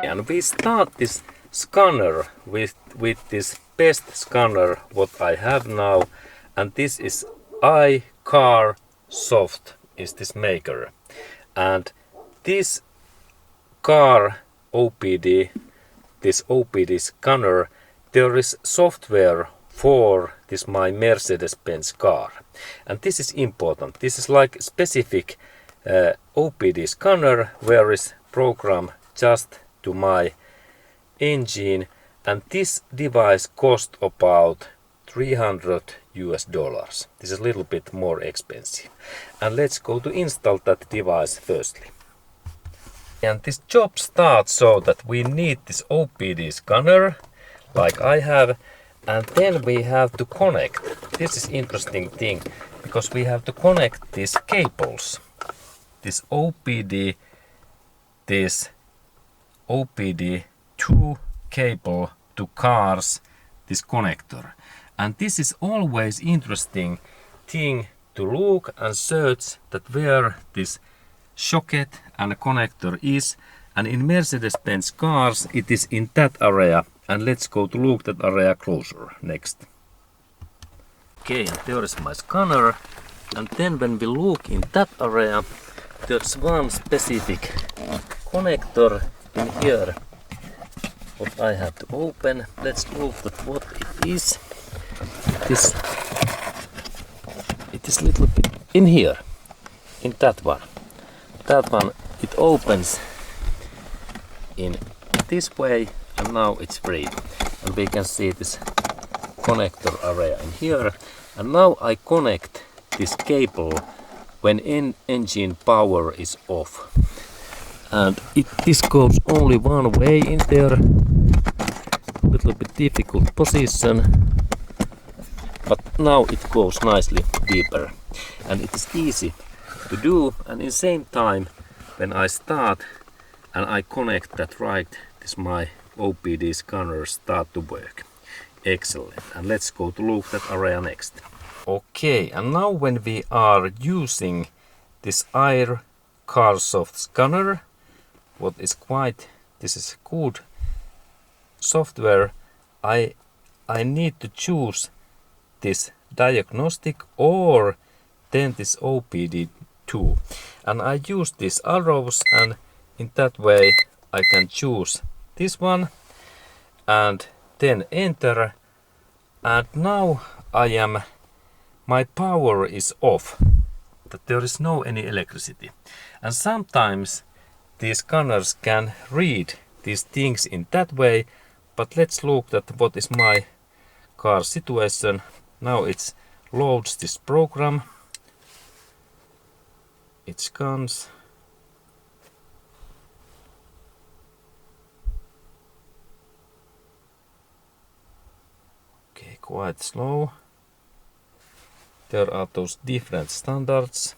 And we start this scanner with this best scanner what I have now, and this is iCar Soft is this maker, and this car OPD, this OPD scanner, there is software for this my Mercedes Benz car, and this is important. This is like specific OPD scanner where is program just to my engine, and this device cost about $300. This is a little bit more expensive, and let's go to install that device firstly. And this job starts so that we need this OPD scanner like I have, and then we have to connect. This is interesting thing because we have to connect these cables, this OPD 2 cable to cars, this connector. And this is always interesting thing to look and search that where this socket and connector is, and in Mercedes-Benz cars it is in that area, and let's go to look that area closer next. Okay, and there is my scanner, and then when we look in that area, there's one specific connector in here what I have to open. Let's look at what it is. It is little bit in here, in that one. That one, it opens in this way, and now it's free. And we can see this connector area in here. And now I connect this cable when engine power is off. And this goes only one way in there. Little bit difficult position. But now it goes nicely deeper. And it is easy to do, and in same time when I start and I connect that right, this my OPD scanner start to work. Excellent. And let's go to look that area next. Okay, and now when we are using this iCar Soft scanner, what is quite, this is good software, I need to choose this diagnostic or then this OPD 2, and I use these arrows, and in that way I can choose this one and then enter, and now my power is off, that there is no any electricity, and sometimes these scanners can read these things in that way, but let's look at what is my car situation. Now it loads this program, it scans, okay, quite slow. There are those different standards.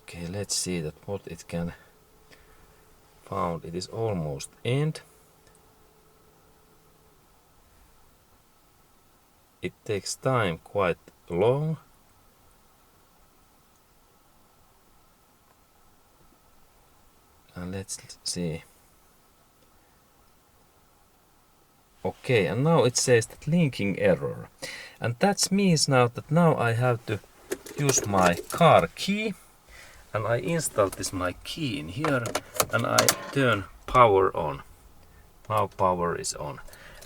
Okay, let's see that what it can found. It is almost end. It takes time quite long. And let's see. Okay, and now it says that linking error. And that means now that now I have to use my car key, and I install this my key in here, and I turn power on. Now power is on.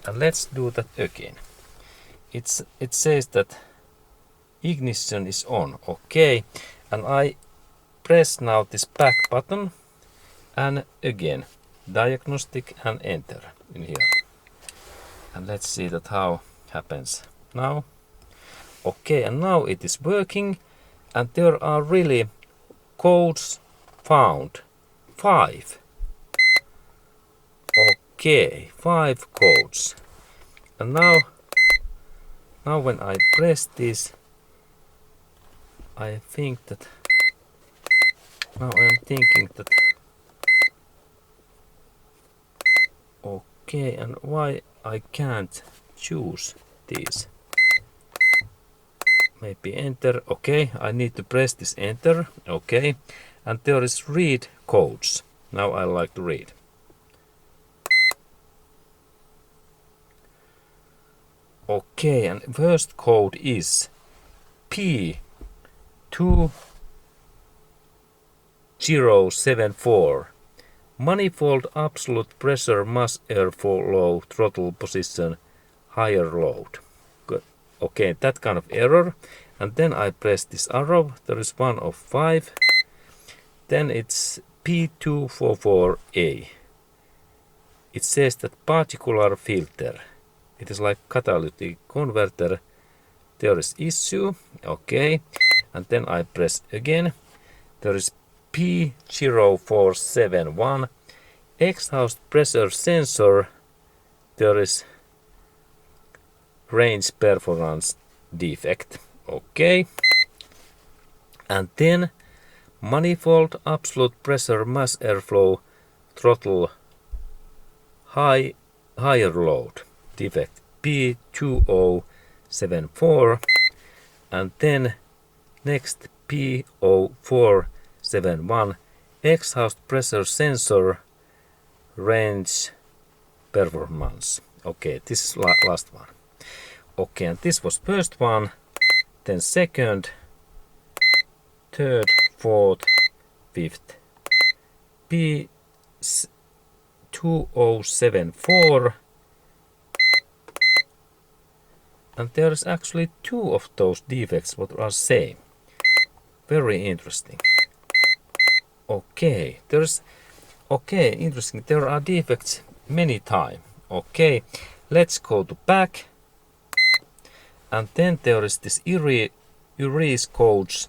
And let's do that again. It says that ignition is on. Okay, and I press now this back button, and again diagnostic and enter in here. And let's see that how happens now. Okay, and now it is working, and there are really codes found. 5. Okay, 5 codes. And now when I press this, I think that now I'm thinking that Okay, and why I can't choose these? Maybe enter. Okay, I need to press this enter. Okay, and there is read codes. Now I like to read. Okay, and first code is P2074. Manifold absolute pressure mass airflow low throttle position higher load. Good. Okay, that kind of error. And then I press this arrow. There is 1 of 5. Then it's P244A. It says that particular filter. It is like catalytic converter. There is issue. Okay. And then I press again. There is P0471 exhaust pressure sensor. There is range performance defect. Okay. And then manifold absolute pressure mass airflow throttle higher load defect P2074. And then next P0471 exhaust pressure sensor range performance. Okay, this is last one. Okay, and this was first one, then second, third, fourth, fifth. P2074. And there is actually 2 of those defects what are same. Very interesting. Okay, interesting. There are defects many times. Okay, let's go to back. And then there is this erase codes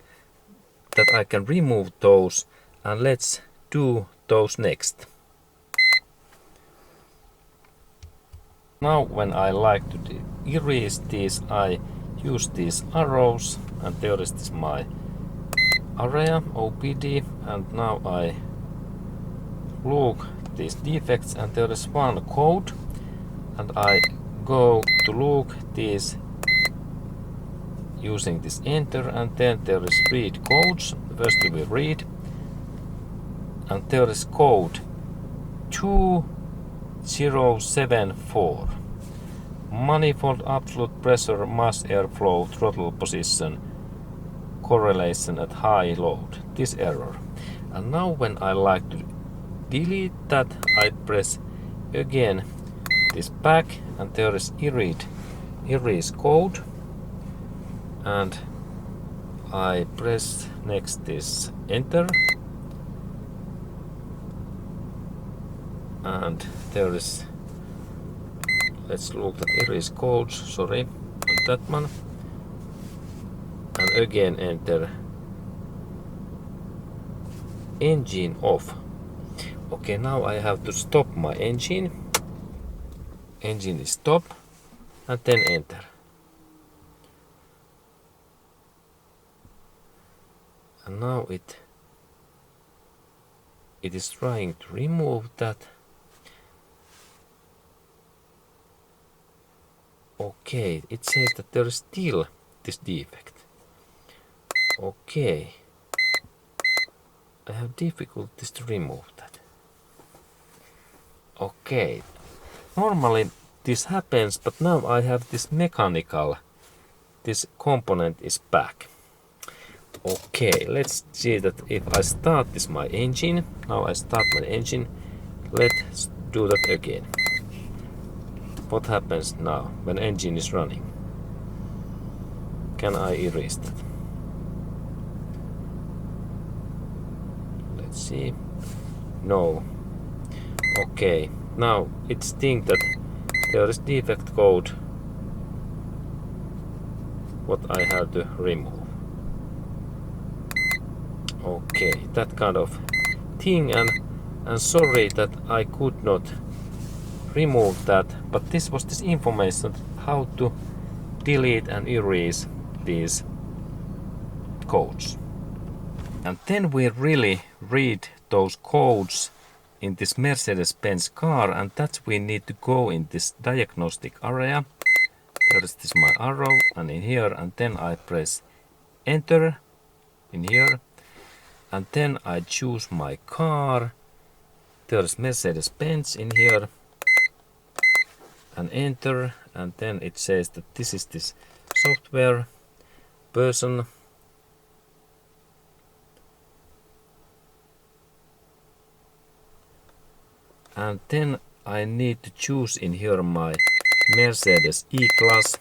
that I can remove those, and let's do those next. Now when I like to erase these, I use these arrows, and there is this my area OPD, and now I look these defects, and there is one code, and I go to look these using this enter, and then there is read codes. First we read, and there is code 2074 manifold absolute pressure mass airflow throttle position correlation at high load, this error. And now when I like to delete that, I press again this back, and there is erase code, and I press next this enter, and there is, let's look at erase codes, sorry, on that one, and again enter, engine off. Okay, now I have to stop my engine. Engine is stop, and then enter. And now it is trying to remove that. Okay, it says that there is still this defect. Okay, I have difficulties to remove that. Okay, normally this happens, but now I have this mechanical, this component is back. Okay, let's see that if I start this my engine. Now I start my engine. Let's do that again. What happens now when engine is running? Can I erase that? Let's see. No. Okay, now it's thinks that there is defect code what I have to remove. Okay, that kind of thing, and sorry that I could not remove that, but this was this information how to delete and erase these codes. And then we really read those codes in this Mercedes Benz car, and that we need to go in this diagnostic area. There is this my arrow and in here, and then I press enter in here, and then I choose my car. There's Mercedes Benz in here and enter, and then it says that this is this software person, and then I need to choose in here my Mercedes E-Class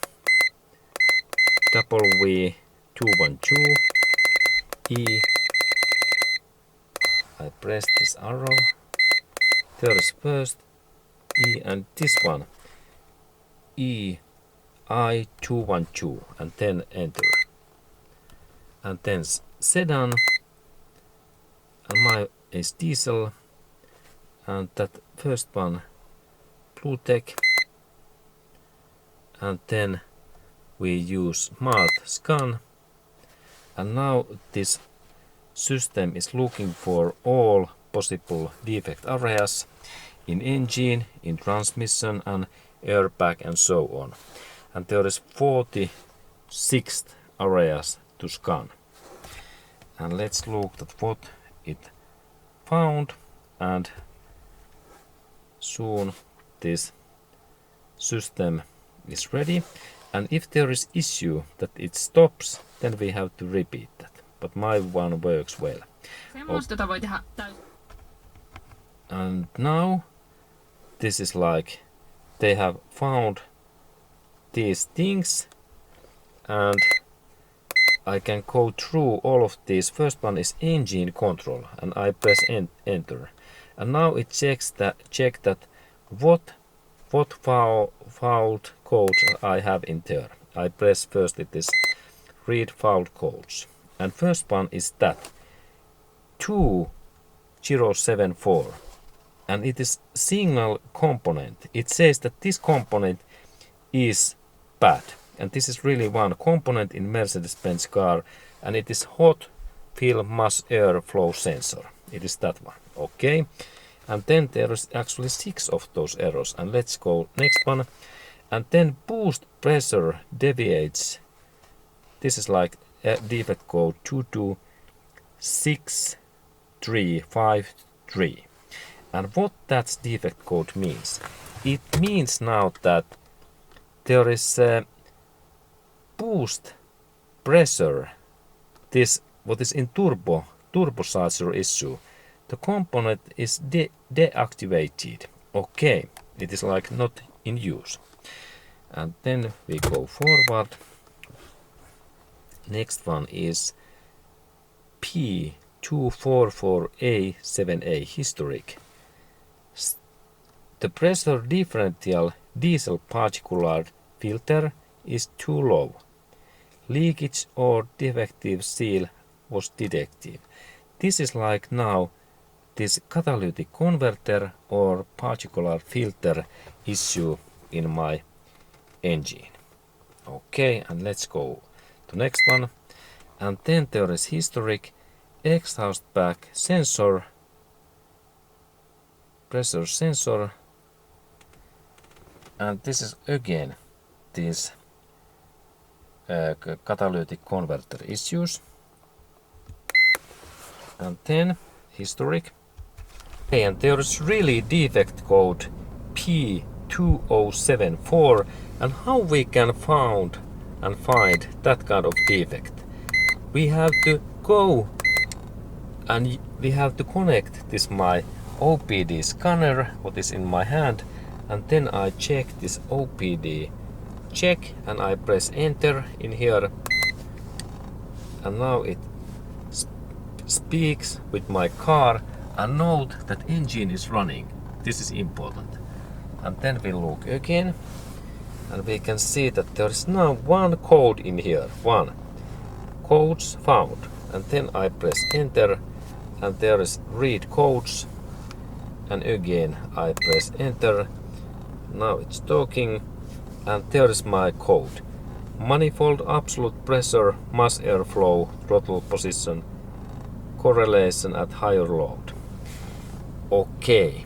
W212 E. I press this arrow. There is first E and this one E I212, and then enter, and then sedan, and my is diesel, and that first one blue tech, and then we use smart scan, and now this system is looking for all possible defect areas in engine, in transmission and airbag and so on, and there is 46 areas to scan. And let's look at what it found, and soon this system is ready, and if there is issue that it stops, then we have to repeat that, but my one works well. And now this is like they have found these things, and I can go through all of these. First one is engine control, and I press enter, and now it checks that what fault codes I have in there. I press first it is read fault codes, and first one is that 2074, and it is signal component. It says that this component is bad, and this is really one component in Mercedes-Benz car, and it is hot fill mass airflow sensor. It is that one. Okay, and then there is actually 6 of those errors, and let's go next one. And then boost pressure deviates. This is like defect code 226353. And what that defect code means? It means now that there is a boost pressure, this what is in turbocharger issue. The component is deactivated. Okay, it is like not in use. And then we go forward. Next one is P244A7A historic. The pressure differential diesel particulate filter is too low. Leakage or defective seal was detected. This is like now this catalytic converter or particulate filter issue in my engine. Okay, and let's go to next one. And then there is historic exhaust back sensor, pressure sensor, and this is again these catalytic converter issues. And then historic. Okay, and there is really defect code P2074, and how we can find that kind of defect. We have to go and we have to connect this my OPD scanner, what is in my hand, and then I check this OPD check, and I press enter in here, and now it speaks with my car, and note that engine is running. This is important. And then we look again, and we can see that there is now one code in here, one codes found, and then I press enter, and there is read codes, and again I press enter. Now it's talking, and there is my code: manifold absolute pressure, mass airflow, throttle position, correlation at higher load. Okay,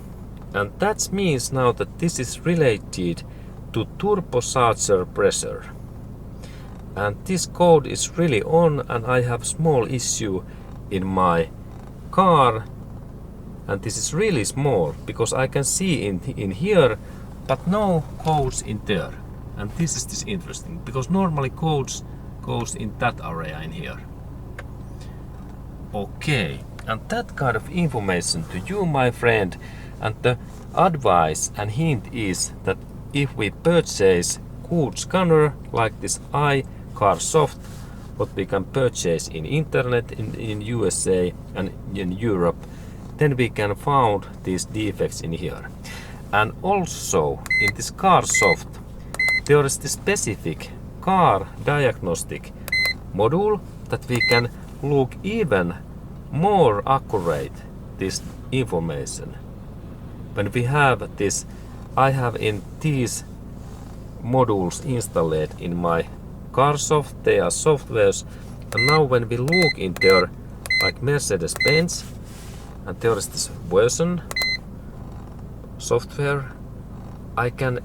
and that means now that this is related to turbocharger pressure. And this code is really on, and I have small issue in my car, and this is really small because I can see in here but no codes in there. And this is interesting because normally codes goes in that area in here. Okay, and that kind of information to you, my friend, and the advice and hint is that if we purchase good scanner like this iCarSoft, what we can purchase in internet in USA and in Europe, then we can find these defects in here. And also in this CarSoft there is the specific car diagnostic module that we can look even more accurate this information. When we have this, I have in these modules installed in my CarSoft, they are softwares, and now when we look in there like Mercedes Benz, and there is this version software, I can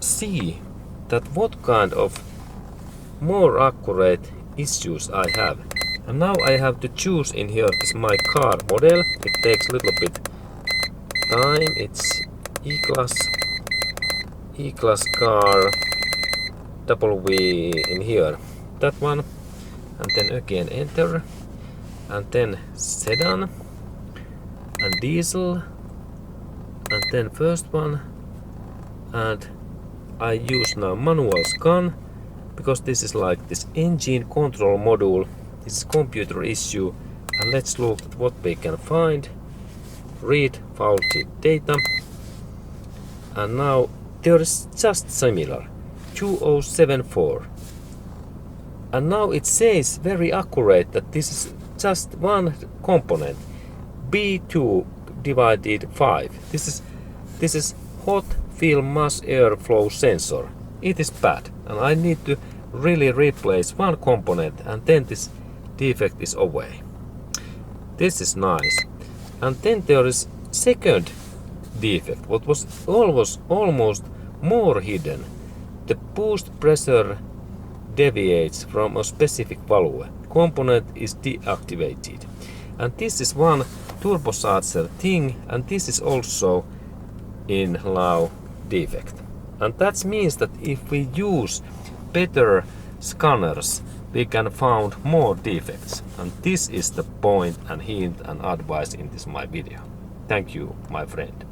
see that what kind of more accurate issues I have. And now I have to choose in here this my car model. It takes a little bit time. It's E-Class car W in here. That one. And then again enter. And then sedan. And diesel. And then first one. And I use now manual scan because this is like this engine control module. This is computer issue, and let's look at what we can find. Read faulty data, and now there is just similar 2074, and now it says very accurate that this is just one component, B2 divided 5. This is hot film mass airflow sensor. It is bad, and I need to really replace one component, and then this defect is away. This is nice. And then there is second defect, what was almost more hidden. The boost pressure deviates from a specific value. Component is deactivated. And this is one turbocharger thing, and this is also in low defect. And that means that if we use better scanners, we can find more defects. And this is the point and hint and advice in this my video. Thank you, my friend.